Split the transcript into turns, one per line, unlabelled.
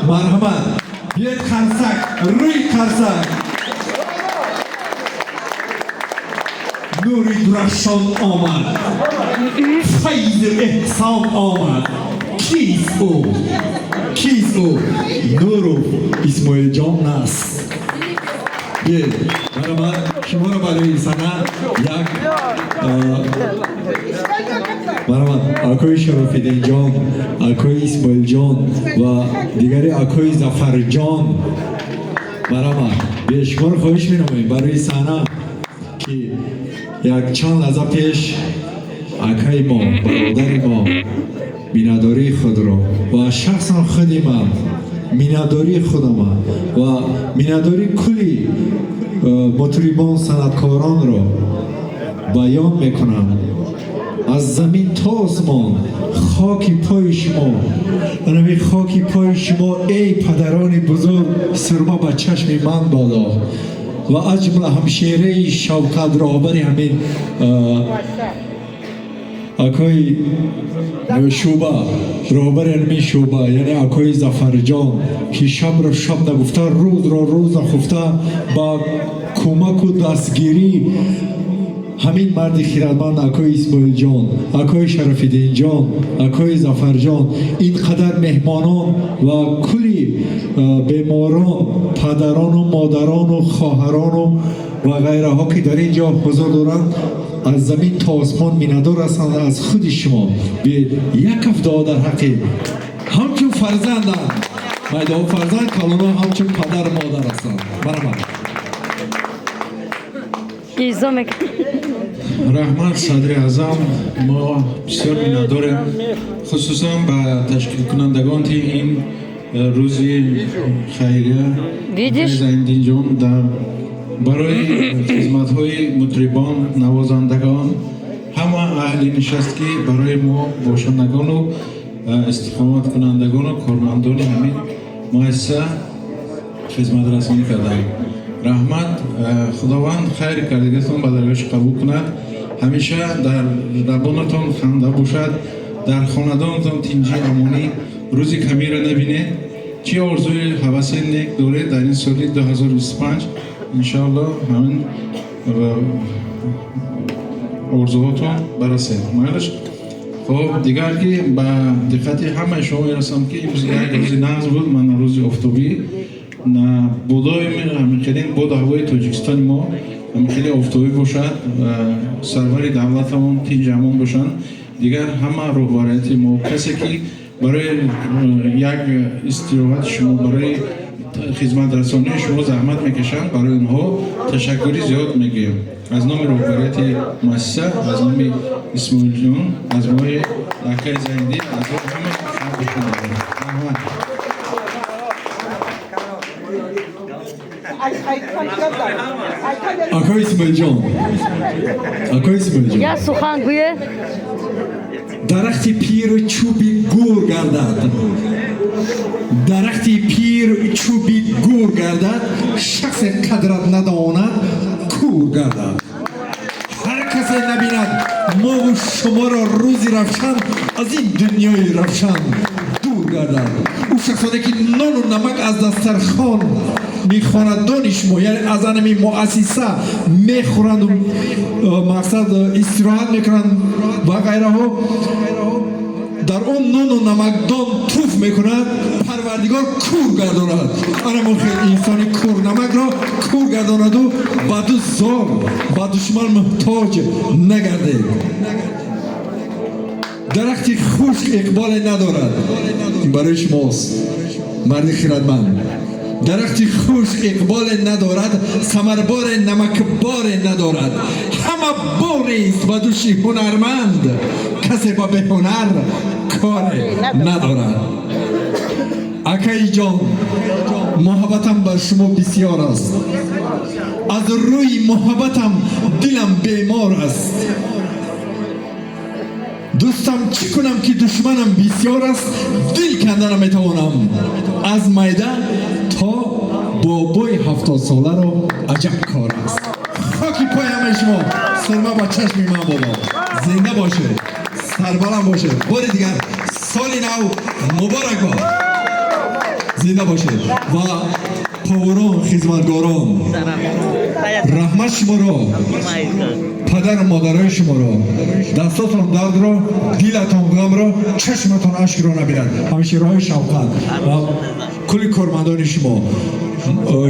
مرحمت بیاید خرسک روی خرسک نوری درخشان آمد فیض احسان آمد کیست او کیست او نورو اسماعیل جان است بیاید مرحمت شما را برای سنت یک مرحمت آقای شرف‌الدین جان آقای اسماعیل جان و دیگری آقای ظفر جان مرحمت به شما را خواهش می‌نماییم برای صحنه که یک چند لحظه پیش آقای ما برادر ما مینداری خود را و شخصا خودی من مینداری خودم و مینداری کلی مطربان صنعتکاران را بیان میکنم از زمین تا آسمان خاکی پای شما انمی خاکی پای شما ای پدران بزرگ سرما به چشم من بادا و از جمله همشیره شوکت رهبر همین آقای شعبه رهبر همین شعبه یعنی آقای ظفر جان که شب را شب نگفته روز را روز نخفته با کمک و دستگیری همین مرد خیرتمند آقای اسماعیل جان آقای شرف‌الدین جان آقای ظفر جان اینقدر مهمانان و کلی بیماران پدران و مادران و خواهران و غیره ها که در اینجا حضور دارند از زمین تا آسمان میندار هستند از خود شما بیاید یک دعا در حق همچون فرزندند میدان فرزند کلونا همچون پدر مادر هستند مرحبا
رحمت صدر اعظم ما بسیار مینداریم خصوصا به تشکیل کنندگان این روزی خیریه زندین جان در برای خدمت های مطربان نوازندگان همه اهل نشستگی برای ما باشندگان و استقامت کنندگان و کارمندان همین مؤسسه خدمت رسانی کردند. رحمت خداوند خیر کردگیتون به درگاهش قبول کند همیشه در لبانتون خنده باشد در خاندانتون تنجی امانی روزی کمی را نبینید چی آرزوی حوث نیک دارید در این سال 2025 انشاءالله همین آرزوهاتون برسید مالش خب دیگر که با دقت همه شما میرسم که امروز یک روز نقض بود من روز افتابی نه بودای همین بود هوای تاجیکستان ما همین افتابی باشد سرور دولتمون تیجمون باشن دیگر همه روحانیت ما کسی که برای یک استراحت شما برای خدمت رسانی شما زحمت میکشند برای اونها تشکری زیاد میگیم از نام روحانیت مؤسسه از نام اسماعیل جان از مای لکه زندی از همه
آقای اسماعیل جان آقای اسماعیل جان
یا سخنگوی
درختی پیر چوبی گور گردد درختی پیر چوبی گور گردد شخص قدرت نداند کور گردد هر کسی نبیند ما و شما را روزی رفشن از این دنیای رفشن دور گردد او شخصانی که نان و نمک از دسترخوان میخواند دانش ما یعنی از انمی مؤسسه میخورند و مقصد استراحت میکنند و غیره ها در اون نان و نمکدان توف میکند پروردگار کور گرداند اما خیلی انسانی کور نمک را کور گرداند و بعد زار با دشمن محتاج نگردید درختی خشک اقبال ندارد برای شماست مرد خیرتمند درختی خشک اقبال ندارد ثمربار نمکبار ندارد همه باری است و دوشی هنرمند کسی با به هنر کار ندارد آقای جان محبتم بر شما بسیار است از روی محبتم دلم بیمار است دوستم چی کنم که دشمنم بسیار است دل کنده نمیتوانم از میده تا بابای 70 ساله را عجب کار است خاکی پای همه شما سرما با چشم من بابا زنده باشه سربلند باشه بار دیگر سال نو مبارک باد زنده باشید و پاوران خدمتگاران رحمت شما را پدر و مادرای شما را دستاتون درد را دلتون غم را چشمتون اشک را نبینند همشیرهای شوقت و کل کارمندان شما